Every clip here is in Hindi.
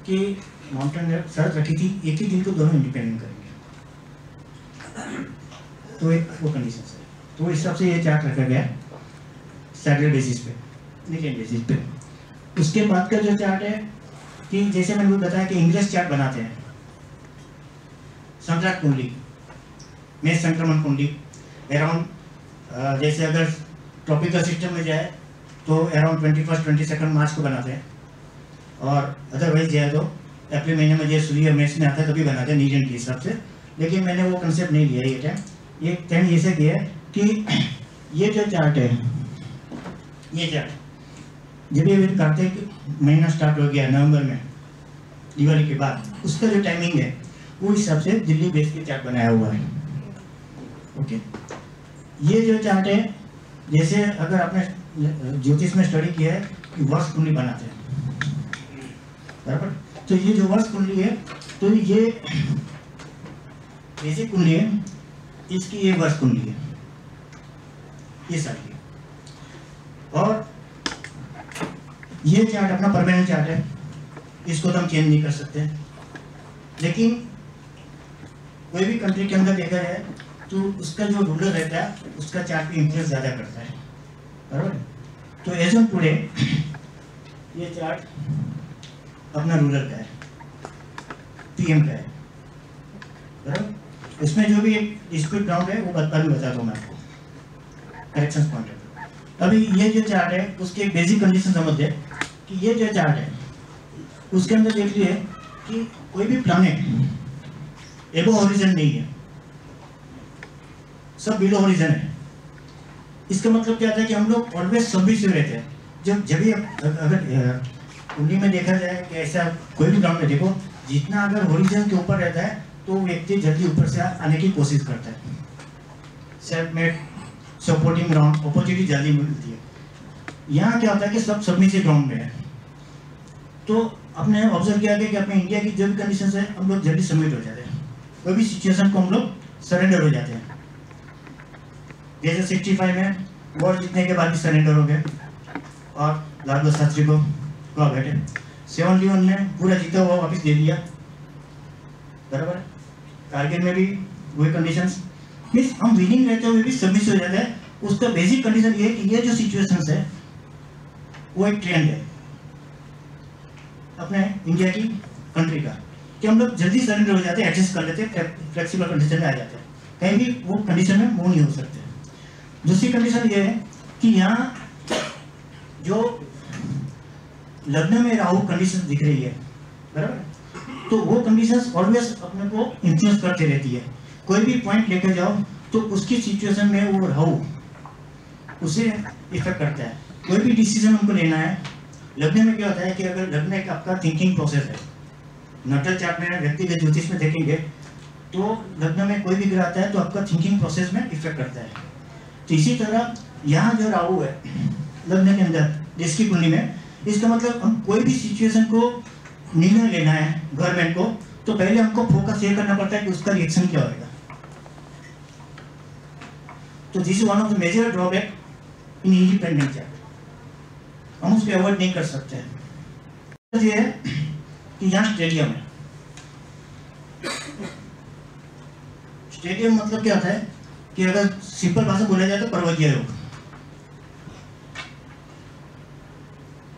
कि माउंटेन ने शर्त रखी थी एक ही दिन को दोनों इंडिपेंडेंट करेंगे, तो एक वो कंडीशन है। तो इस हिसाब से ये चार्ट रखा गया सैटरडे बेसिस पे, वीकेंड बेसिस पे। उसके बाद का जो चार्ट है कि जैसे मैंने बताया कि इंग्लिश चार्ट बनाते हैं, संक्रांत कुंडली, मेष संक्रमण कुंडली अराउंड जैसे अगर ट्रॉपिकल सिस्टम में जाए तो अराउंड 21-22 मार्च को बनाते हैं, और अदरवाइज जाए तो अप्रैल महीने में जैसे सूर्य मेष में आता है तभी बनाते हैं नीजन के हिसाब से। लेकिन मैंने वो कंसेप्ट नहीं लिया ये टाइम, ये टाइम ऐसे किया है कि ये जो चार्ट है, ये चार्ट जब ये कार्तिक महीना स्टार्ट हो गया नवंबर में दिवाली के बाद, उसका जो टाइमिंग है वो हिसाब से दिल्ली बेस के चार्ट बनाया हुआ है। ओके, ये जो चार्ट है, जैसे अगर आपने ज्योतिष में स्टडी किया है कि वर्ष कुंडली बनाते हैं, बराबर, तो ये जो वर्ष कुंडली है, तो ये बेसिक कुंडली है, इसकी ये वर्ष कुंडली है, ये सारी है। और ये चार्ट अपना परमानेंट चार्ट है, इसको तो हम चेंज नहीं कर सकते। लेकिन कोई भी कंट्री के अंदर देखा जाए तो उसका जो रूलर रहता है उसका चार्ट भी इन्फ्लुएंस ज़्यादा करता है, बराबर। तो एज ऑन टुडे ये चार्ट अपना रूलर का है, पीएम का है, बराबर। उसमें जो भी एक डिस्प्यूट ग्राउंड है वो बताता हूँ मैं आपको करेक्शन पॉइंट है। अभी ये जो चार्ट है उसके एक बेसिक कंडीशन समझते हैं कि ये जो चार्ट है उसके अंदर देख लिए कि कोई भी प्लैनेट एबो हॉरिजन नहीं है, सब बिलो हॉरिजन है। इसका मतलब क्या होता है कि हम लोग ऑलवेज सबमिसिव रहते हैं। जब भी अगर कुंडली में देखा जाए कि ऐसा कोई भी ग्राउंड में देखो, जितना अगर हॉरिजन के ऊपर रहता है तो व्यक्ति जल्दी ऊपर से आने की कोशिश करता है, self made supporting ground opportunity जल्दी मिलती है। यहाँ क्या होता है कि सब सबमिसिव ग्राउंड में है। तो आपने ऑब्जर्व किया कि अपने इंडिया की जो भी कंडीशन है हम लोग जल्दी सबमिट हो जाते हैं, कोई भी सिचुएशन को हम लोग सरेंडर हो जाते हैं। जैसे 65 में वॉर जीतने के बाद भी सरेंडर हो गए और लाल बहादुर शास्त्री को बैठे, 71 में पूरा जीता हुआ वापस दे दिया, बराबर। कारगिल में भी वही कंडीशंस, मीन्स हम विनिंग रहते हुए भी सबमिस हो जाते हैं। उसका बेसिक कंडीशन ये है कि ये जो सिचुएशंस है वो एक ट्रेंड है अपने इंडिया की कंट्री का, कि हम लोग जल्दी सरेंडर हो जाते हैं, एडजस्ट कर लेते हैं, फ्लेक्सिबल कंडीशन में आ जाते हैं, कहीं भी वो कंडीशन में मूव नहीं हो सकते। दूसरी कंडीशन ये है कि यहाँ जो लग्न में राहु कंडीशन दिख रही है, बराबर, तो वो कंडीशंस ऑलवेज अपने को इन्फ्लुएंस करती रहती है। कोई भी पॉइंट लेकर जाओ तो उसकी सिचुएशन में वो राहु उसे इफेक्ट करता है। कोई भी डिसीजन हमको लेना है, लग्न में क्या होता है कि अगर लग्न एक आपका थिंकिंग प्रोसेस है, नटल चार्ट में व्यक्तिगत ज्योतिष में देखेंगे तो लग्न में कोई भी ग्रह आता है तो आपका थिंकिंग प्रोसेस में इफेक्ट करता है। तो इसी तरह यहाँ जो राहु है लग्न के अंदर देश की कुंडली में, इसका मतलब हम कोई भी सिचुएशन को निर्णय लेना है गवर्नमेंट को, तो पहले हमको फोकस ये करना पड़ता है कि उसका रिएक्शन क्या होगा। तो this is one of the major drawback in independent chart, हम उसको अवॉइड नहीं कर सकते हैं। ये है कि यहाँ स्टेडियम है, स्टेडियम मतलब क्या होता है कि अगर सिंपल भाषा बोला जाए तो पर्वतीय योग।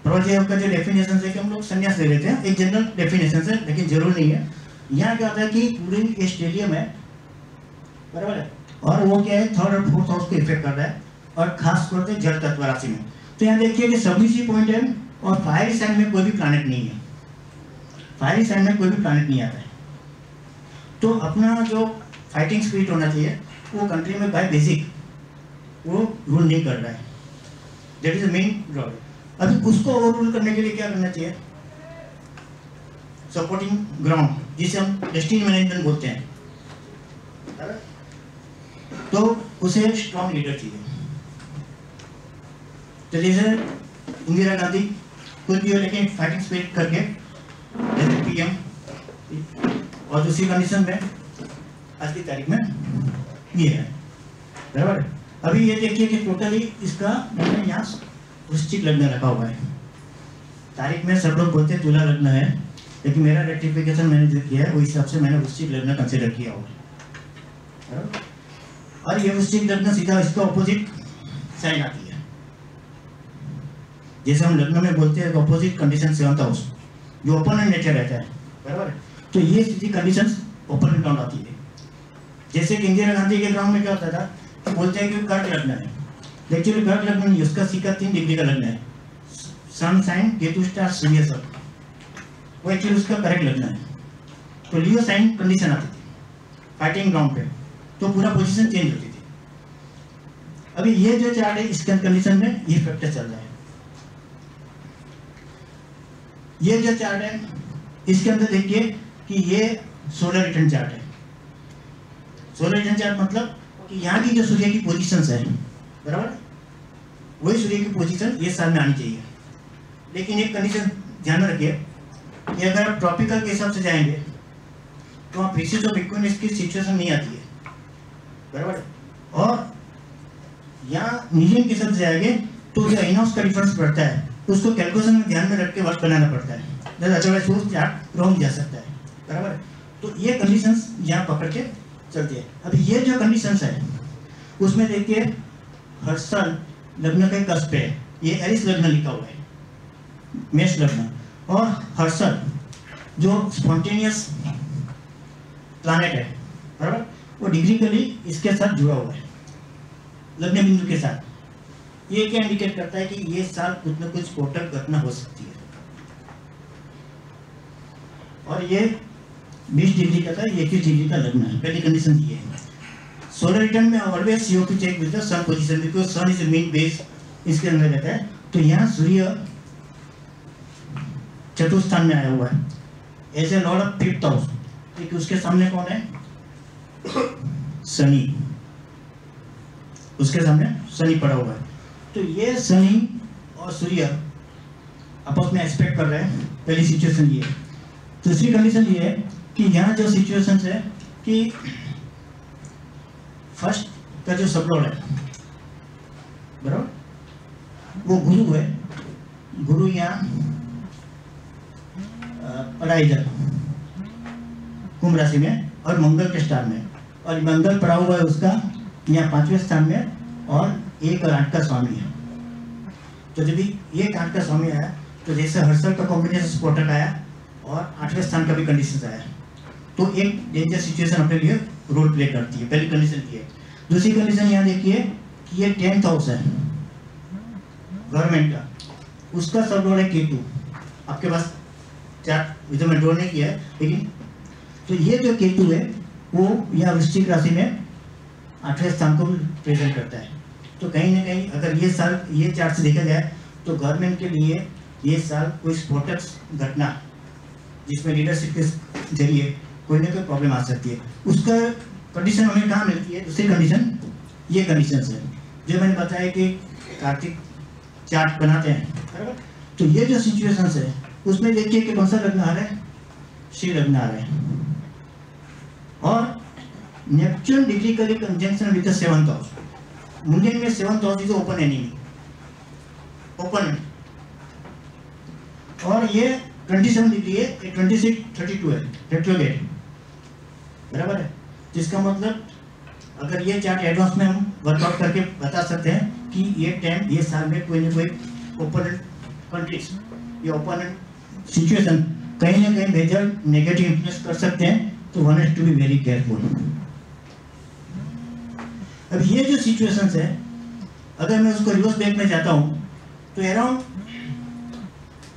पर्वतीय योग का जो डेफिनेशन है कि हम लोग संन्यास ले लेते हैं, एक जनरल डेफिनेशन है लेकिन जरूर नहीं है। यहाँ क्या होता है कि पूरे ये स्टेडियम है, बराबर है, और वो क्या है थर्ड और फोर्थ हाउस को इफेक्ट कर रहा है, और खास तौर से जल तत्व राशि में। तो यहाँ देखिए कि सबमिसिव पॉइंट है और फायरी साइन में कोई भी प्लैनेट नहीं है, फायरी साइन में कोई भी प्लैनेट नहीं आता है। तो अपना जो फाइटिंग स्पिरिट होना चाहिए वो कंट्री में बाय बेसिक वो रूल नहीं कर रहा है, that is the main drawback. अभी उसको ओवर रूल करने के लिए क्या करना चाहिए, सपोर्टिंग ग्राउंड जिसे हम डेस्टिनी मैनेजमेंट बोलते हैं, तो उसे स्ट्रॉन्ग लीडर चाहिए। तो जैसे इंदिरा गांधी कुछ भी हो लेकिन फाइटिंग स्पिरिट करके जैसे पीएम, और दूसरी कंडीशन में आज की तारीख में ये है, बराबर। अभी ये देखिए कि टोटली इसका मैंने यहाँ वृश्चिक लग्न रखा हुआ है। तारीख में सब लोग बोलते हैं तुला लग्न है लेकिन मेरा रेक्टिफिकेशन मैंने जो किया है वो हिसाब से मैंने वृश्चिक लग्न कंसिडर किया हुआ है। और ये वृश्चिक लग्न सीधा इसका ऑपोजिट साइन आती है। जैसे हम लग्न में बोलते हैं ऑपोजिट कंडीशन 7th हाउस जो ओपोनेंट नेचर रहता है, बराबर। तो ये स्थिति कंडीशन ओपोनेंट ग्राउंड आती है। जैसे कि इंदिरा गांधी के ग्राउंड में क्या होता था तो बोलते हैं कि कर्क लग्न है, एक्चुअली कर्क लग्न नहीं, उसका सीखा 3 डिग्री का लग्न है, सन साइन केतु स्टार सूर्य सब, वो एक्चुअली उसका करेक्ट लग्न है। तो लियो साइन कंडीशन आती थी फाइटिंग ग्राउंड पे, तो पूरा पोजीशन चेंज होती थी। अभी ये जो चार्ट है इसके कंडीशन में ये फैक्टर चल रहा है। ये जो चार्ट है इसके अंदर देखिए कि ये सोलर रिटर्न चार्ट है। सोलर रिटर्न चार्ट मतलब कि यहाँ की जो सूर्य की पोजीशंस है, बराबर, वही सूर्य की पोजीशन ये साल में आनी चाहिए। लेकिन एक कंडीशन ध्यान में रखिए कि अगर आप ट्रॉपिकल के हिसाब से जाएंगे तो वहाँ प्रीसिस ऑफ इक्विनोक्स की सिचुएशन नहीं आती है, बराबर। और यहाँ मीडियम के हिसाब से जाएंगे तो जो इनॉक्स का डिफरेंस पड़ता है उसको कैलकुलेशन में ध्यान में रख के वर्क बनाना पड़ता है, अदरवाइज वो चार्ट रॉन्ग जा सकता है, बराबर। तो ये कंडीशंस यहाँ पकड़ के चलती है। अभी ये जो कंडीशंस है उसमें देखिए हर्षल लग्न के कस्प पे ये एरिस लग्न लिखा हुआ है, मेष लग्न, और हर्षल जो स्पॉन्टेनियस प्लैनेट है, बराबर, वो डिग्रिकली इसके साथ जुड़ा हुआ है लग्न बिंदु के साथ। ये क्या इंडिकेट करता है कि ये साल कुछ न कुछ स्फोटक घटना हो सकती है। और ये 20 डिग्री का था, 21 डिग्री का लग्न है। पहली कंडीशन ये है। सोलर रिटर्न में always you have to check with the sun position because sun is the main base इसके अंदर रहता है। तो यहाँ सूर्य चतुर्थ स्थान में आया हुआ है as a lord of 5th house, क्योंकि उसके सामने कौन है? शनि, उसके सामने शनि पड़ा हुआ है। तो ये शनि और सूर्य आपस में एस्पेक्ट कर रहे हैं। पहली सिचुएशन ये है। दूसरी कंडीशन ये है कि यहाँ जो सिचुएशन है कि फर्स्ट का जो सबलॉर्ड है, बराबर, वो गुरु है। गुरु यहाँ पड़ा इधर कुंभ राशि में और मंगल के स्थान में, और मंगल पड़ा हुआ है उसका यहाँ 5वें स्थान में, और 1 और 8 का स्वामी है। तो जब भी 1 8 का स्वामी आया तो जैसे हर्षल का कॉम्बिनेशन स्फोटक आया और 8वें स्थान का भी कंडीशन आया, तो एक डेंजर सिचुएशन अपने लिए रोल प्ले करती है। पहली कंडीशन ये है। दूसरी कंडीशन यहाँ देखिए कि ये 10th हाउस है गवर्नमेंट का, उसका सब लॉर्ड है केतु। आपके पास चार्ट इधर मैं ड्रॉ नहीं किया है, लेकिन तो ये जो केतु है वो यहाँ वृश्चिक राशि में 8वें स्थान को प्रेजेंट करता है। तो कहीं ना कहीं अगर ये साल ये चार्ट से देखा जाए तो गवर्नमेंट के लिए ये साल कोई स्फोटक घटना जिसमें लीडरशिप के जरिए कोई ना कोई प्रॉब्लम आ सकती है, उसका कंडीशन हमें कहाँ मिलती है? दूसरी कंडीशन ये कंडीशन है जो मैंने बताया कि कार्तिक चार्ट बनाते हैं, बराबर। तो ये जो सिचुएशन है उसमें देखिए कि कौन सा लग्न आ रहा है? श्री लग्न आ रहा है, और Neptune degreeically conjunction with the 7th house. Mundane में 7th house is open enemy, open, और ये 27 डिग्री है, ये 26 32 है रेट्रोग्रेड, बराबर है। जिसका मतलब अगर ये चार्ट एडवांस में हम वर्कआउट करके बता सकते हैं कि ये टाइम ये साल में कोई ना कोई ओपोनेंट कंट्रीज ये ओपोनेंट सिचुएशन कहीं ना कहीं मेजर नेगेटिव इन्फ्लुएंस कर सकते हैं, तो one has to be very careful. अब ये जो सिचुएशंस है अगर मैं उसको रिवर्स बैक में जाता हूँ तो अराउंड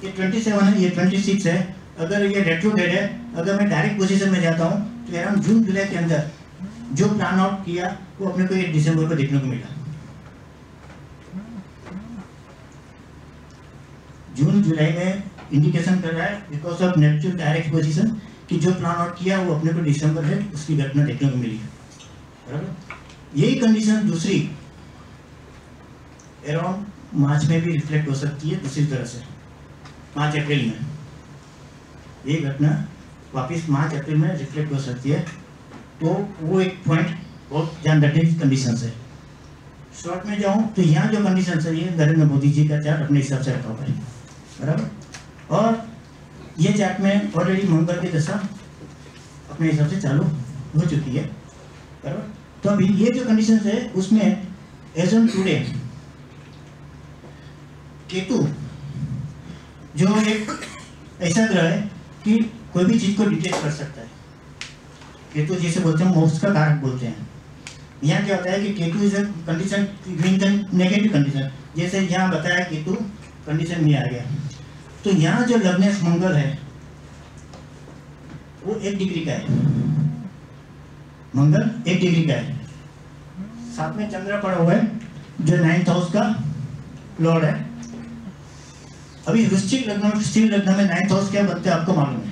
ये 27 है, ये 26 है। अगर ये रेट्रोग्रेड है, अगर मैं डायरेक्ट पोजीशन में जाता हूँ तो अराउंड जून जुलाई के अंदर जो प्लान आउट किया वो अपने को 1 दिसंबर को देखने को मिला। जून जुलाई में इंडिकेशन कर रहा है because of Neptune direct position कि जो प्लान आउट किया वो अपने को दिसंबर में उसकी घटना देखने को मिली, बराबर। यही कंडीशन दूसरी अराउंड मार्च में भी रिफ्लेक्ट हो सकती है दूसरी तरह से, मार्च अप्रैल में ये घटना वापस मार्च अप्रैल में रिफ्लेक्ट हो सकती है। तो वो एक पॉइंट बहुत ध्यान रखने की कंडीशन है। शॉर्ट में जाऊं तो यहाँ जो कंडीशन है ये नरेंद्र मोदी जी का चार्ट अपने हिसाब से रखा हुआ है, बराबर। और ये चार्ट में ऑलरेडी मंगल की दशा अपने हिसाब से चालू हो चुकी है, बराबर। तो अभी ये जो कंडीशंस है उसमें एज ऑन टुडे केतु जो एक ऐसा ग्रह है कि कोई भी चीज को डिटेक्ट कर सकता है। केतु जैसे बोलते हैं मोक्ष का कारक बोलते हैं। यहाँ क्या होता है कि Ketu is a condition negative condition, जैसे यहाँ बताया केतु कंडीशन में आ गया। तो यहाँ जो लग्नेश मंगल है वो 1 डिग्री का है, मंगल 1 डिग्री का है। साथ में चंद्र पड़ा हुआ है जो 9th हाउस का लॉर्ड है। अभी वृश्चिक लग्न स्त्रील लग्न में 9th हाउस क्या बनते हैं आपको मालूम है।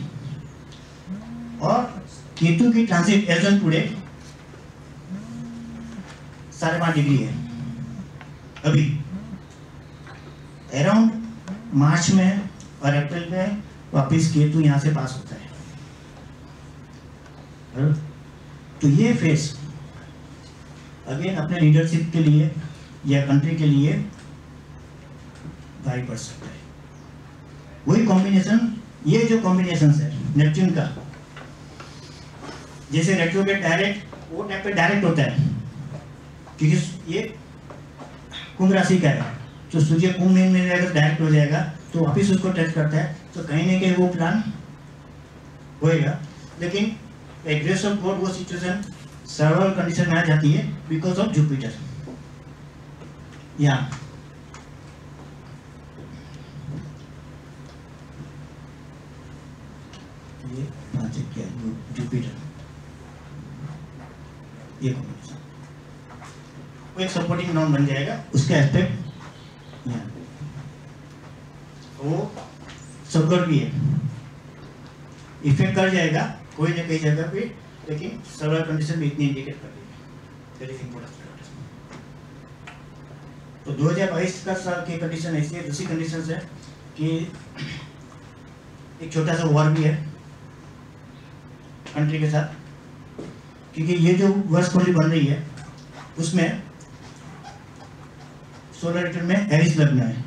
और केतु की transit as on today 5.5 degree है। अभी अराउंड मार्च में और अप्रैल में वापिस केतु यहाँ से पास होता है। तो ये फेस अगेन अपने लीडरशिप के लिए या कंट्री के लिए भारी पड़ सकता है। वही कॉम्बिनेशन, ये जो कॉम्बिनेशन है नेपच्यून का, जैसे रेट्रोग्रेड डायरेक्ट वो टाइप पे डायरेक्ट होता है क्योंकि ये कुंभ राशि का है। तो सूर्य कुंभ में अगर डायरेक्ट हो जाएगा तो वापिस उसको टच करता है, तो कहीं ना कहीं वो प्लान होएगा। लेकिन ग्रेस ऑफ गॉड वो सिचुएशन सर्वाइवल कंडीशन में आ जाती है बिकॉज ऑफ जुपिटर। यहाँ ये क्या जुपिटर, ये कॉम्बिनेशन वो एक सपोर्टिंग नॉन बन जाएगा। उसके एस्पेक्ट यहाँ वो सबगढ़ भी है, इफेक्ट कर जाएगा कोई ना कई जगह पे, लेकिन सर्वाइवल कंडीशन भी इतनी इंडिकेट कर रही है। That is important. तो 2022 का साल की कंडीशन ऐसी है। दूसरी कंडीशन है कि एक छोटा सा वॉर भी है कंट्री के साथ, क्योंकि ये जो वर्ष कुंडली बन रही है उसमें सोलर रिटर्न में एरिस लग्न है।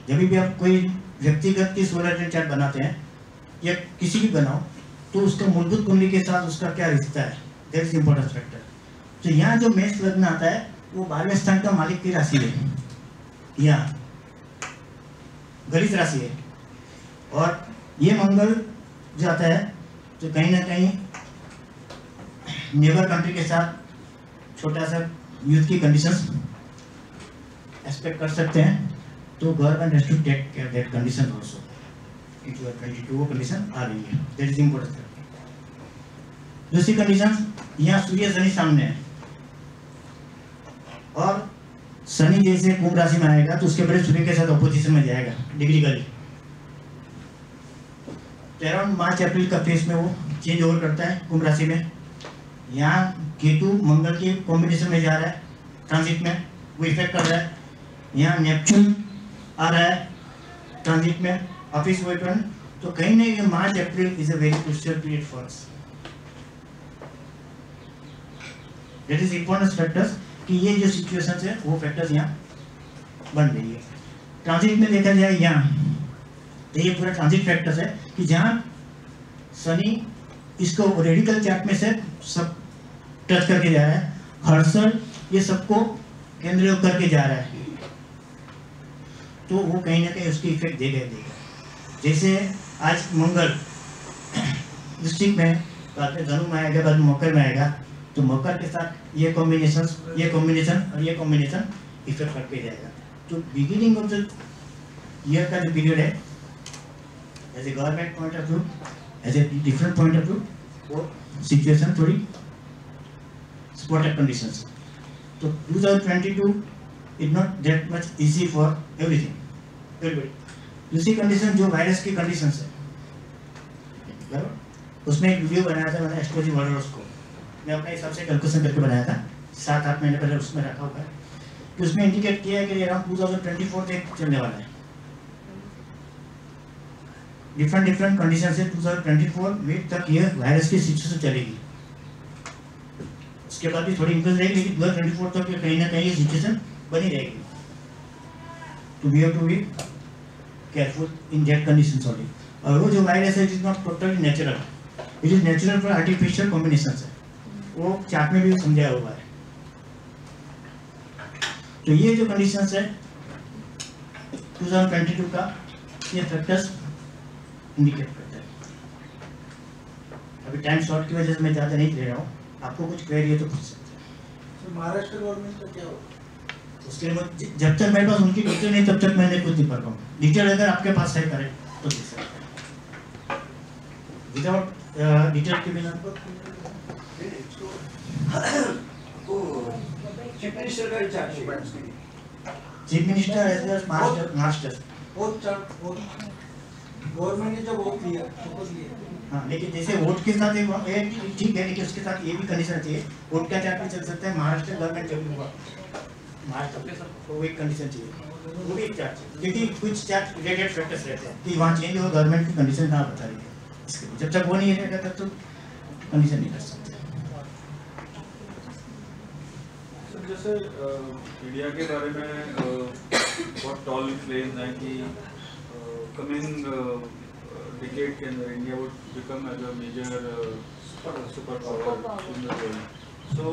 जब भी आप कोई व्यक्तिगत की सोलर रिटर्न चार्ट बनाते हैं या किसी भी बनाओ तो उसका मूलभूत कुंडली के साथ उसका क्या रिश्ता है, दैट इज इंपॉर्टेंट फैक्टर। तो यहाँ जो मेष लग्न आता है वो 12वें स्थान का मालिक की राशि है, यहाँ गणित राशि है। और ये मंगल जो आता है तो कहीं ना कहीं नेबर कंट्री के साथ छोटा सा युद्ध की कंडीशंस एक्सपेक्ट कर सकते हैं। तो government has to take care that condition also. 22 वो कंडीशन आ रही है, दैट इज इंपॉर्टेंट। दूसरी कंडीशन, यहाँ सूर्य शनि सामने है और शनि जैसे कुंभ राशि में आएगा तो उसके बड़े सूर्य के साथ अपोजिशन में जाएगा डिग्रिकली। अराउंड मार्च अप्रैल का फेस में वो चेंज ओवर करता है कुंभ राशि में। यहाँ केतु मंगल के कॉम्बिनेशन में जा रहा है ट्रांजिट में, वो इफेक्ट कर रहा है। यहाँ नेपच्यून आ रहा है ट्रांजिट में ऑफिस वेपन। तो कहीं ना कहीं March April is a very crucial period for us. That is important factors कि ये जो सिचुएशंस है वो फैक्टर्स यहाँ बन रही है। ट्रांजिट में देखा जाए यहाँ तो ये पूरा ट्रांजिट फैक्टर्स है कि जहाँ शनि इसको रेडिकल चार्ट में से सब टच करके जा रहा है, हर्षल ये सबको केंद्रीय करके जा रहा है, तो वो कहीं ना कहीं उसकी इफेक्ट देगा। जैसे आज मंगल वृश्चिक में, बाद में धनु में आएगा, बाद में मकर में आएगा, तो मकर के साथ ये कॉम्बिनेशन और ये कॉम्बिनेशन इफेक्ट करके जाएगा। तो बिगिनिंग ऑफ द ईयर का जो पीरियड है as a government point of view, as a different point of view, वो सिचुएशन थोड़ी स्पॉटेड कंडीशंस। तो 2022 is not that much easy for everything everybody. दूसरी कंडीशन जो वायरस की कंडीशन है, बराबर, उसमें एक वीडियो बनाया था मैंने एस्ट्रोलॉजी मॉडल्स को, मैं अपने हिसाब से कैलकुलेशन करके बनाया था 7-8 महीने पहले, उसमें रखा हुआ है। तो उसमें इंडिकेट किया है कि अराउंड 2024 तक चलने वाला है। डिफरेंट कंडीशन से 2024 में तक ये वायरस की सिचुएशन चलेगी। उसके बाद भी थोड़ी इंक्रीज रहेगी, लेकिन 2024 तक कहीं ना कहीं ये सिचुएशन बनी रहेगी। तो we have to be careful in that conditions only. और वो जो वायरस है it is not totally natural, it is natural for artificial combination है, वो चार्ट में भी समझाया हुआ है। तो ये जो कंडीशंस है 2022 का, ये फैक्टर्स इंडिकेट करते हैं। अभी टाइम शॉर्ट की वजह से मैं ज़्यादा नहीं ले रहा हूँ, आपको कुछ क्वेरी है तो पूछ सकते हैं। तो महाराष्ट्र गवर्नमेंट का क्या होगा? उसके लिए जब तक मेरे पास उनकी डिटेल नहीं तब तक मैंने कुछ नहीं कर पाऊँ। डिटेल अगर आपके पास है करें तो दे सकते हैं, विदाउट डिटेल के बिना। चीफ मिनिस्टर का recharge chief minister as well as master government ने जब वोट लिया सपोज लिया, हाँ, लेकिन जैसे वोट के साथ एक ठीक है, लेकिन उसके साथ ये भी कंडीशन चाहिए, वोट का चार्ट भी चल सकता है। महाराष्ट्र गवर्नमेंट जब हुआ महाराष्ट्र तो एक कंडीशन चाहिए, वो भी एक चार्ट, क्योंकि कुछ चार्ट रिलेटेड फैक्टर्स रहते हैं कि वहाँ चेंज हो, गवर्नमेंट की कंडीशन ना बता रही है, इसके जब तक वो नहीं रहेगा तब तक कंडीशन नहीं कर सकते। जैसे इंडिया के बारे में बहुत टॉल क्लेम्स हैं कि कमिंग डिकेड के अंदर India would become as a major super power in the world. So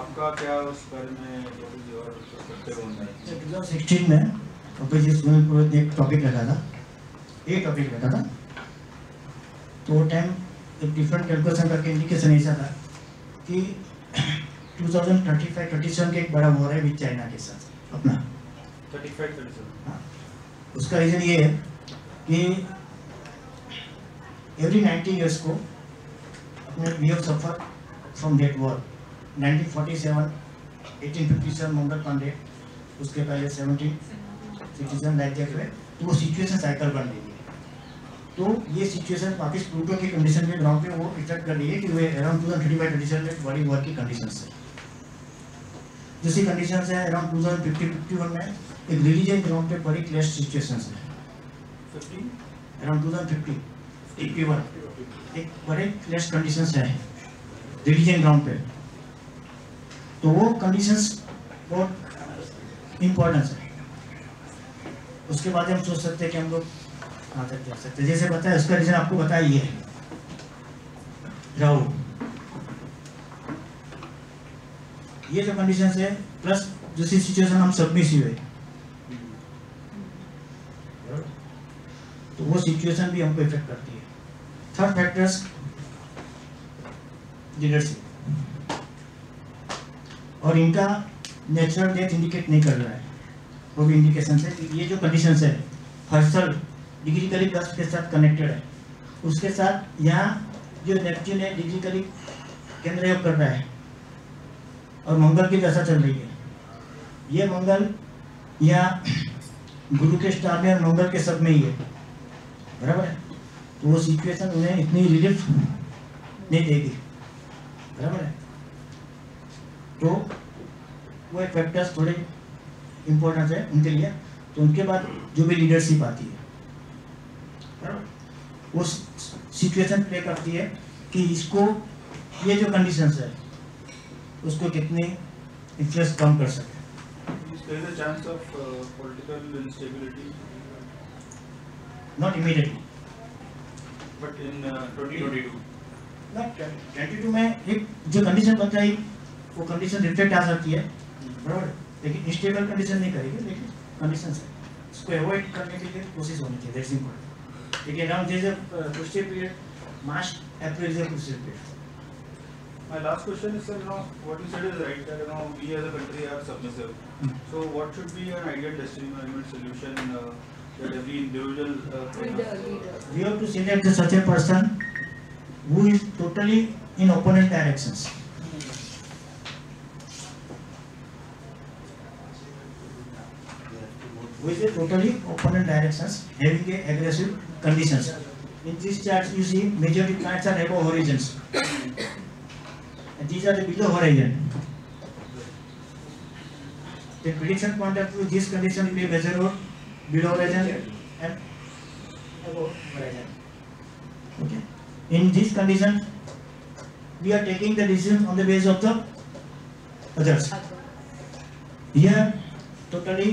आपका क्या उस बारे में परस्पेक्टिव होता है? 2016 में एक टॉपिक रखा था, तो वो टाइम एक डिफरेंट कैलकुलेशन करके इंडिकेशन ऐसा था कि 2035-37 के एक बड़ा वॉर है विद चाइना के साथ अपना 35-37। हाँ, उसका रीज़न ये है कि एवरी 90 years को अपने we have suffer from that war. 1947, 1857 Mangal Pandey, उसके पहले 1767 लाइक दैट वे, तो वो सिचुएशन साइकिल बन रही है। तो ये सिचुएशन वापिस प्लूटो की कंडीशन के ग्राउंड पे वो इफेक्ट कर रही है कि वे अराउंड 2035-37 में बड़ी वॉर की कंडीशन है। दूसरी कंडीशन है अराउंड 2050-51 में एक रिलीजन ग्राउंड पे बड़ी क्लैश सिचुएशन है। 50 अराउंड 2050-51 एक बड़े क्लैश कंडीशन है रिलीजन ग्राउंड पे, तो वो कंडीशंस बहुत इम्पोर्टेंस है। उसके बाद हम सोच सकते हैं कि हम लोग कहाँ तक जा सकते हैं। जैसे बताया उसका रीजन आपको बताया ये है राहुल, ये जो कंडीशंस है प्लस दूसरी सिचुएशन हम सबमिसिव है, तो वो सिचुएशन भी हमको इफेक्ट करती है। थर्ड फैक्टर्स लीडरशिप, और इनका नेचुरल डेथ इंडिकेट नहीं कर रहा है, वो भी इंडिकेशन है कि ये जो कंडीशंस है हर्सल डिग्रीकली कस्ट के साथ कनेक्टेड है, उसके साथ यहाँ जो नेपच्यून है डिग्रीकली केंद्र योग कर रहा है और मंगल की दशा चल रही है। ये मंगल यहाँ गुरु के स्टार में और मंगल के सब में ही है, बराबर है, तो वो सिचुएशन उन्हें इतनी रिलीफ नहीं देगी, बराबर है। तो वो एक फैक्टर्स थोड़े इम्पोर्टेंट है उनके लिए। तो उनके बाद जो भी लीडरशिप आती है बराबर, वो सिचुएशन प्ले करती है कि इसको ये जो कंडीशंस है उसको कितने इन्फ्लुएंस कम कर सके। There is a chance of political instability, Not immediately. but in 2022. Not 22 में एक जो कंडीशन बनता है वो कंडीशन रिफ्लेक्ट आ सकती है, बराबर, लेकिन इंस्टेबल कंडीशन नहीं करेगी, लेकिन कंडीशन है उसको अवॉइड करने के लिए कोशिश होनी चाहिए, दैट्स इंपॉर्टेंट। लेकिन अराउंड जैसे crucial period March April is a crucial period. My last question is, sir, what you said is right, that we as a country are submissive. So what should be an ideal destiny management solution that every individual We have to select such a person who is totally in opponent directions. Who is totally opponent directions, having a aggressive conditions. In these charts, you see majority planets are above horizons. And these are the below horizon. The prediction point of view, this condition will be measured below horizon and above horizon. Okay. In this condition, we are taking the decision on the basis of the others. Here, totally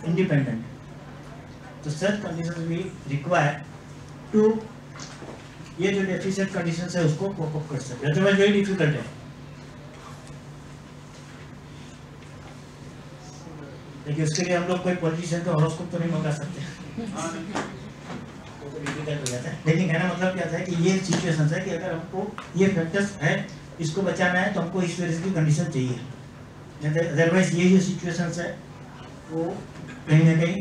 independent. तो such conditions we require to ये जो डेफिसिट कंडीशंस है उसको कोप अप कर सकते हैं, अदरवाइज वेरी डिफिकल्ट है। लेकिन उसके लिए हम लोग कोई पॉलिटिशियन का हॉरोस्कोप तो नहीं मंगा सकते, तो डिफिकल्ट हो जाता है। लेकिन कहना मतलब क्या था कि ये सिचुएशन है कि अगर हमको ये फैक्टर्स है इसको बचाना है तो हमको इस तरह की कंडीशन चाहिए, अदरवाइज ये जो सिचुएशंस है वो कहीं ना कहीं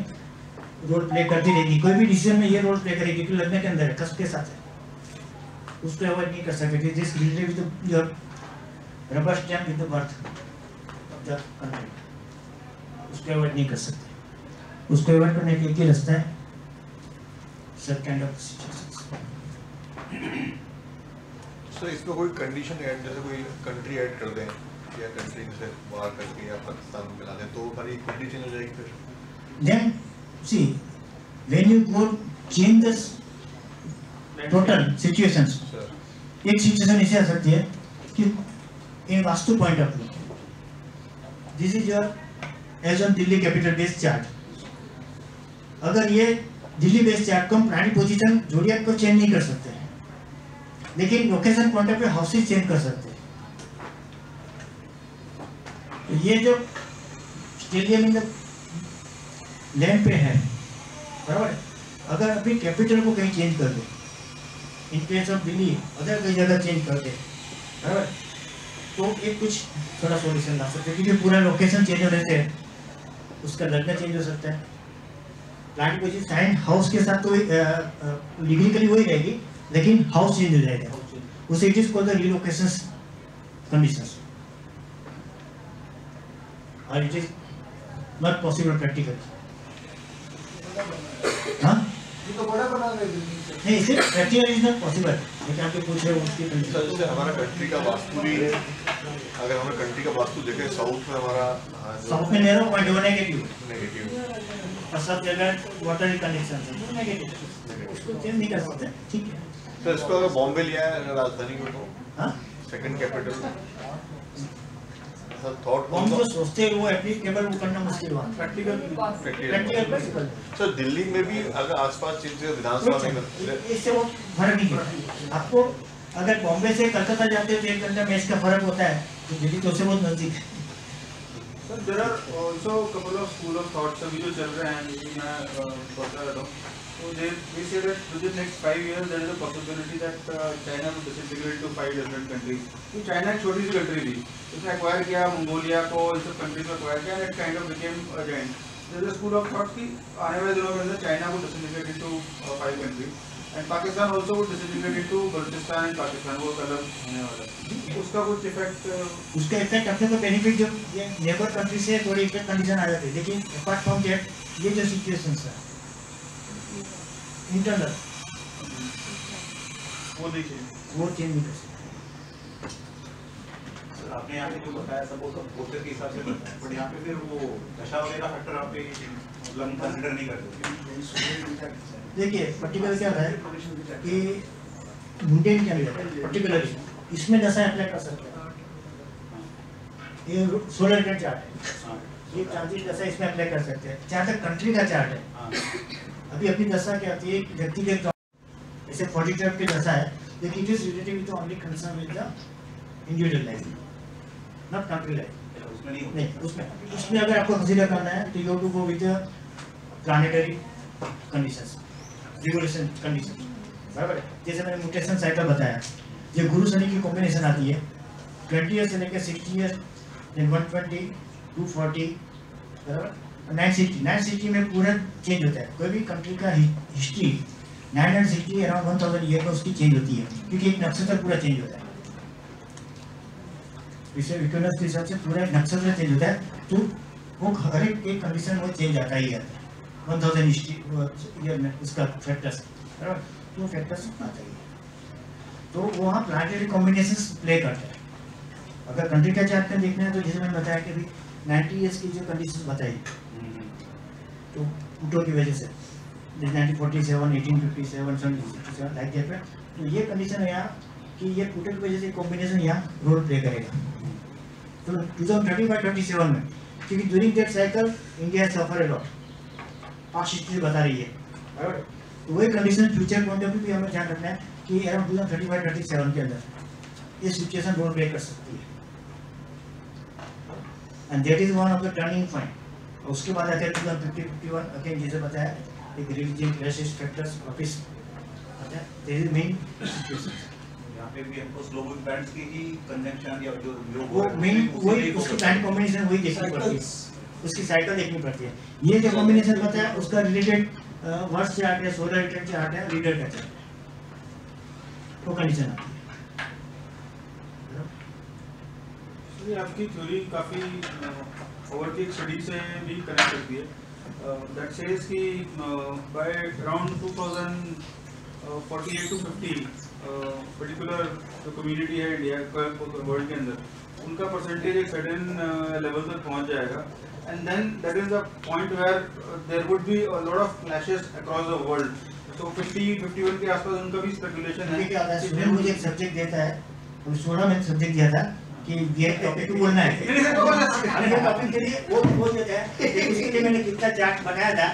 रोल प्ले करती रहेगी। कोई भी डिसीजन में ये रोल प्ले करेगी कि लगने के अंदर है, कष्ट के साथ है, उसको अवॉइड नहीं कर सकते। This related with your rubber stamp with the birth of the country, उसको अवॉइड नहीं कर सकते। उसको अवॉइड करने के लिए रास्ता है सब काइंड ऑफ सिचुएशंस। सर इसमें कोई कंडीशन ऐड, जैसे कोई कंट्री ऐड कर दें या कंट्री जैसे बाहर करके या पाकिस्तान में मिला दें तो हमारी कंट्री चेंज हो जाएगी फिर? Then see when you go change the total situations, एक सिचुएशन ऐसे आ सकती है कि in vastu point of view this is your as on Delhi capital base chart. अगर ये दिल्ली बेस चार्ट को हम प्लानिंग पोजीशन जोड़ियाक को चेंज नहीं कर सकते हैं, लेकिन location point of view houses change कर सकते हैं। तो ये जो स्टेडियम इन लैंड पे है बराबर है, अगर अभी कैपिटल को कहीं चेंज कर दे, in case of Delhi other कई जगह चेंज कर दे बराबर, तो एक कुछ थोड़ा सॉल्यूशन ला सकते हैं, क्योंकि पूरा लोकेशन चेंज होने से उसका लगना चेंज हो सकता है। प्लांट पोजीशन साइन हाउस के साथ तो लीगली वही रहेगी, लेकिन हाउस चेंज हो जाएगा, उसे it is called the relocation conditions, और it is not possible practically. हाँ ये तो बड़ा बना रहे हैं नहीं, सिर्फ प्रैक्टिकल इज नॉट पॉसिबल, लेकिन आप जो पूछ रहे हो उसकी सर जैसे हमारा कंट्री का वास्तु भी, अगर हमें कंट्री का वास्तु देखें, साउथ में हमारा साउथ में नैरो पॉइंट हो नेगेटिव, नेगेटिव, और सब जगह वाटर कंडीशन है तो नेगेटिव, उसको चेंज नहीं कर सकते। ठीक है सर इसको अगर बॉम्बे लिया है राजधानी को तो हाँ सेकंड कैपिटल सर थॉट हम जो सोचते हैं वो एप्लीकेबल वो करना मुश्किल हुआ, प्रैक्टिकल प्रैक्टिकल। सर दिल्ली में भी अगर आसपास चीजें विधानसभा में इससे वो फर्क नहीं पड़ता आपको। अगर बॉम्बे से कलकत्ता जाते हो तो 1 घंटा मैच का फर्क होता है, तो दिल्ली तो उससे बहुत नजदीक है। Sir, there are also a couple of school of thoughts अभी जो चल रहे हैं, जिसमें मैं बता रहा हूँ, so we say that within next 5 years there is a possibility that China will disintegrate to 5 different countries. तो चाइना एक छोटी सी कंट्री थी, उसने एक्वायर किया मंगोलिया को, इन सब कंट्रीज को एक्वायर किया, and it kind of became a giant. There is a school of thought कि आने वाले दिनों के अंदर चाइना को disintegrate into 5 countries, and Pakistan also would disintegrate into Baltistan and Pakistan, वो अलग होने वाला है। उसका कुछ इफेक्ट, उसका इफेक्ट अपने को बेनिफिट जो ये नेबर कंट्री से थोड़ी इफेक्ट कंडीशन आ जाती है, लेकिन अपार्ट फ्रॉम दैट ये जो सिचुएशंस है इंटरनल वो नहीं चाहिए, वो चेंज नहीं कर सकते। आपने यहाँ पे जो बताया सब वो सब वोटर के हिसाब से बताया, बट यहाँ पे फिर वो दशा वगैरह फैक्टर आप मतलब कंसिडर नहीं करते। देखिए पर्टिकुलर क्या है कि मुंडेन कैंडिडेट पर्टिकुलरली इसमें दशा अप्लाई कर सकते हैं। ये सोलर का चार्ट है, ये ट्रांजिट दशा इसमें अप्लाई कर सकते हैं। जहाँ तक कंट्री का चार्ट है, अभी अपनी दशा क्या होती है, व्यक्ति के जैसे 40 टाइप की दशा है, लेकिन it is related with only concern with the individual life, not country life. उसमें नहीं, उसमें अगर आपको कंसीडर करना है तो you to go with planetary conditions, revolution condition, बराबर है। जैसे मैंने म्यूटेशन साइकिल बताया, जो गुरु शनि की कॉम्बिनेशन आती है 20 ईयर से लेकर 60 ईयर, देन 120, 240, बराबर 960 में पूरा चेंज होता है। कोई भी कंट्री का हिस्ट्री 960 अराउंड 1000 ईयर में उसकी चेंज होती है, क्योंकि एक नक्षत्र पूरा चेंज होता है। विषय विकर्णस के हिसाब से पूरा नक्षत्र चेंज होता है, तो वो हर एक कंडीशन में चेंज आता ही आता है। 1000 ईयर में उसका फैक्टर्स, बराबर, तो फैक्टर्स आता ही है, तो वहाँ प्लानेटरी कॉम्बिनेशंस प्ले करते हैं। अगर कंट्री का चार्ट में देखना है तो जैसे मैंने बताया कि अभी 90 ईयर्स की जो कंडीशन बताई, तो प्लूटो की वजह से 1947, 1857, 1767 लाइक दैट, तो ये कंडीशन है यहाँ कि ये प्लूटो की वजह से कॉम्बिनेशन यहाँ रोल प्ले करेगा। तो 2035-37 में, क्योंकि during that cycle India suffer a lot, past history बता रही है, बराबर। तो वही condition future point of view भी हमें ध्यान रखना है कि अराउंड 2035-37 के अंदर ये सिचुएशन रोल प्ले कर सकती है, and that is one of the turning point. उसके बाद आते हैं 2050-51 अगेन जैसे बताया एक रिलीजियन क्राइसिस फैक्टर्स वापस आता है, दिस इज मेन सिचुएशन। यहाँ पे भी हमको स्लो मूविंग बैंड्स की ही कंजंक्शन या जो वो मेन वही उसकी टाइम कॉम्बिनेशन वही देखनी पड़ती है, उसकी साइकिल देखनी पड़ती है। ये जो कॉम्बिनेशन बताया उसका रिलेटेड वर्ड चार्ट है, सोलर रिलेटेड चार्ट है, रीडर का चार्ट, वो कंडीशन आती है। ये आपकी थ्योरी काफ़ी ओवर की स्टडी से भी कनेक्ट करती है। दैट सेज कि बाय अराउंड 2048 to 50 पर्टिकुलर जो कम्युनिटी है इंडिया वर्ल्ड के अंदर, उनका परसेंटेज एक सर्टेन लेवल तक पहुंच जाएगा, and then that is the point where there would be a lot of clashes across the world. तो 50-51 के आसपास उनका भी स्पेकुलेशन है। क्या होता है, स्टूडेंट मुझे एक सब्जेक्ट देता है, तो 16 में सब्जेक्ट दिया था कि ये टॉपिक को बोलना है, अगले टॉपिक के लिए वो बोल देता है। उसके लिए मैंने कितना चार्ट बनाया था,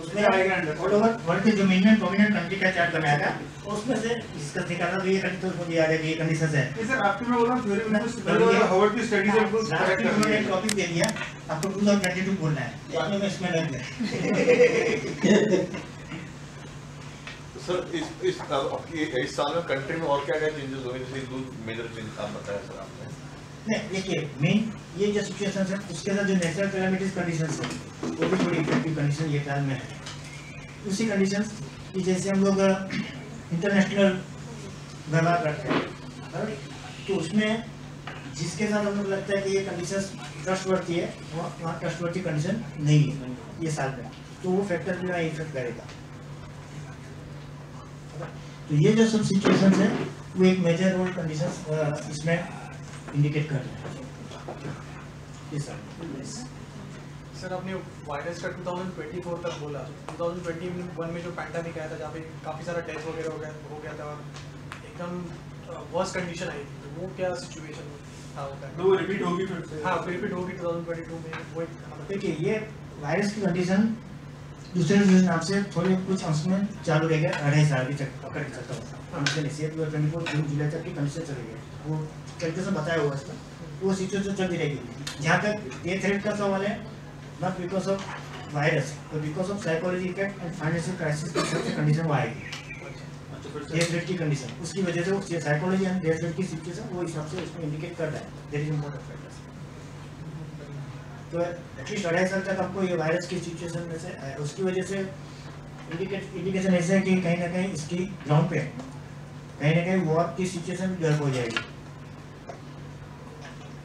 उसमें आएगा ऑल ओवर वर्ल्ड के जो मेन प्रोमिनेंट कंट्री का चार्ट बनाया था, उसमें से डिस्कस निकालना भी ये तो मुझे याद है कि ये कंडीशंस है। सर आपकी मैं बोल रहा हूं थ्योरी में हार्वर्ड की स्टडी से बिल्कुल करेक्ट कर मैंने एक टॉपिक दे दिया, आपको 2022 बोलना है, बाद में इसमें लग गया। सर इस साल में कंट्री में और क्या क्या चेंजेस हुए, जैसे दो मेजर चेंजेस आप बताया सर आपने? नहीं देखिए, मेन ये जो सिचुएशन है उसके साथ जो नेचुरल कैलामिटीज कंडीशंस है वो भी थोड़ी इफेक्टिव कंडीशन ये काल में है। उसी कंडीशंस कि जैसे हम लोग इंटरनेशनल व्यवहार करते हैं, तो उसमें जिसके साथ हम लोग लगता है कि ये कंडीशंस ट्रस्टवर्थी है, वहाँ ट्रस्टवर्थी कंडीशन नहीं है ये साल में, तो वो फैक्टर भी वहाँ इफेक्ट करेगा। तो ये जो सब सिचुएशंस है वो एक मेजर रोल कंडीशंस इसमें इंडिकेट कर रहे हैं। सर आपने वायरस का 2024 तक बोला, 2021 में जो पैंडेमिक आया था जहाँ पे काफ़ी सारा डेथ वगैरह हो गया था और एकदम वर्स्ट कंडीशन आई थी, तो वो क्या सिचुएशन था होता है? वो रिपीट होगी फिर से? हाँ रिपीट होगी 2022 में। वो देखिए ये वायरस की कंडीशन दूसरे नाम से थोड़े कुछ अंश में चालू रहेगा, 2.5 साल की पकड़ सकता हूँ। 24 जून जुलाई तक की कंडीशन चलेगी, वो कैलकुलेशन बताया हुआ इसका, वो सिचुएशन चलती रहेगी। जहाँ तक ये थ्रेट का सवाल है, नॉट बिकॉज ऑफ वायरस, तो because of psychology effect and financial crisis की कंडीशन वो आएगी। ये थ्रेट की कंडीशन उसकी वजह से वो साइकोलॉजी एंड डेथ रेट की सिचुएशन वो हिसाब से उसमें इंडिकेट कर रहा है। There is important factors. तो एटलीस्ट 2.5 साल तक आपको ये वायरस की सिचुएशन में से उसकी वजह से इंडिकेशन ऐसा है कि कहीं ना कहीं इसकी ग्राउंड पे कहीं ना कहीं वॉर की सिचुएशन डेवलप हो जाएगी,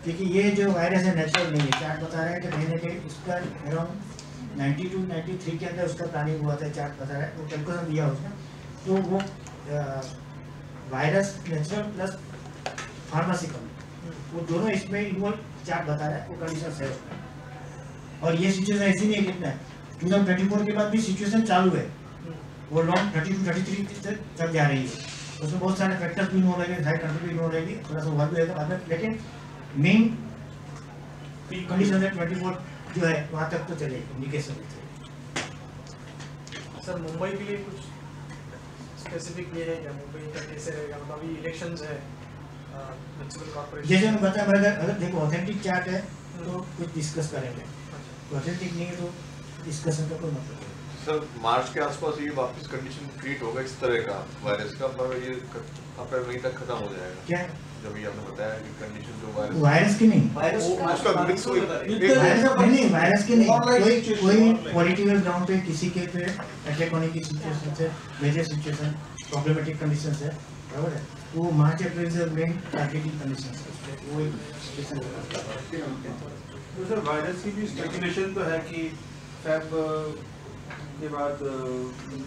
क्योंकि ये जो वायरस है नेचुरल नहीं है। चार्ट बता रहा है कि कहीं ना कहीं इसका अराउंड 92-93 के अंदर उसका प्लानिंग हुआ था, चार्ट बता रहा है, वो कैलकुलेशन दिया उसने। तो वो वायरस नेचुरल प्लस फार्मासिकल वो दोनों इसमें इन्वॉल्व चार्ट बता रहा है, वो कंडीशन है उसमें। और ये सिचुएशन ऐसी नहीं है कितना 2024 के बाद भी सिचुएशन चालू है, वो लॉन्ग 32-33 तक जा रही है। उसमें बहुत सारे फैक्टर्स भी इन्वॉल्व रहेंगे, सारी कंट्री भी इन्वॉल्व रहेगी, थोड़ा सा वर्क रहेगा बाद में, लेकिन मेन कंडीशन है 24 जो है वहाँ तक तो चलेगी इंडिकेशन। सर मुंबई के लिए कुछ स्पेसिफिक ये है क्या, मुंबई का कैसे रहेगा? मतलब अभी इलेक्शंस है म्युनिसिपल कॉर्पोरेशन, जैसे मैं बताया, अगर देखो ऑथेंटिक चार्ट है तो कुछ डिस्कस करेंगे, ऑथेंटिक नहीं है तो डिस्कशन का कोई मतलब नहीं। सर मार्च के आसपास ये वापस कंडीशन क्रिएट होगा इस तरह का वायरस का, पर ये अप्रैल मई तक खत्म हो जाएगा क्या जब ये आपने बताया कि कंडीशन जो वायरस की नहीं, उसका मिक्स हुई नहीं वायरस की नहीं, कोई पॉलिटिकल ग्राउंड पे किसी के पे अटैक होने की सिचुएशन है, मेजर सिचुएशन प्रॉब्लमेटिक कंडीशन है, बराबर है, वो मार्च अप्रैल से मेन टारगेटिंग कंडीशन है, वो एक सिचुएशन है। तो सर वायरस की भी स्पेकुलेशन तो है कि फेब के बाद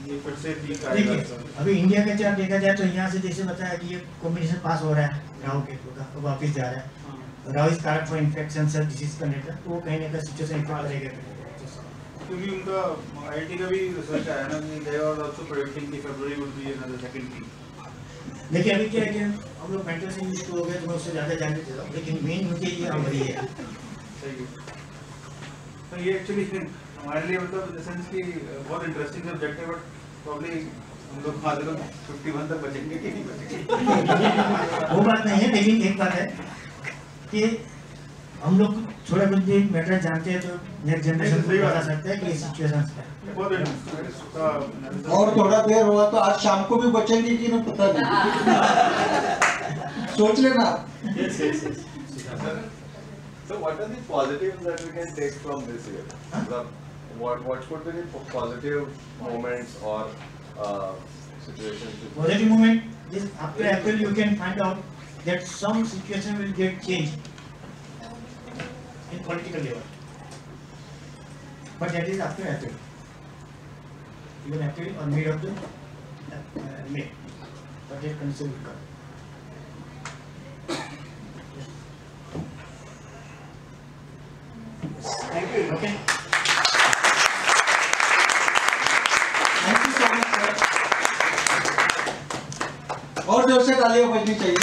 ये फिर से पीक आएगा। देखिए अभी इंडिया का चार्ट देखा जाए तो यहाँ से जैसे बताया कि ये कॉम्बिनेशन पास हो रहा है, राहु के तो वापस जा रहा है, राहु इज कारक फॉर इन्फेक्शन सर डिसीज का नेचर, तो वो कहीं ना कहीं सिचुएशन इफेक्ट करेगा। क्योंकि उनका आईआईटी का भी रिसर्च आया ना, दे आर आल्सो प्रेडिक्टिंग कि February would be another second peak. लेकिन अभी क्या है कि हम लोग मेंटल से यूज हो गए तो मैं उससे ज़्यादा जानने देता हूँ, लेकिन मेन मुझे ये हो रही है। सही है, तो ये एक्चुअली हमारे लिए मतलब इन द सेंस कि बहुत इंटरेस्टिंग सब्जेक्ट है, बट प्रॉब्ली हम लोग फादर 51 तक बचेंगे कि नहीं बचेंगे। वो बात नहीं है, लेकिन एक बात है कि हम लोग थोड़ा बहुत भी मैटर जानते हैं तो नेक्स्ट जनरेशन को बता सकते हैं कि ये सिचुएशन है। बहुत इंटरेस्टिंग। और थोड़ा देर हुआ तो आज शाम को भी बचेंगे कि नहीं पता नहीं। सोच लेना। So what are the positives that we can take from this year? What could be the positive moments or situations? Positive moment is after April you can find out that some situation will get changed in political level, but that is after April, even April or mid of the May, but that condition will come. Thank you. Okay. Thank you so much, sir. और जोर से तालियां बजनी चाहिए।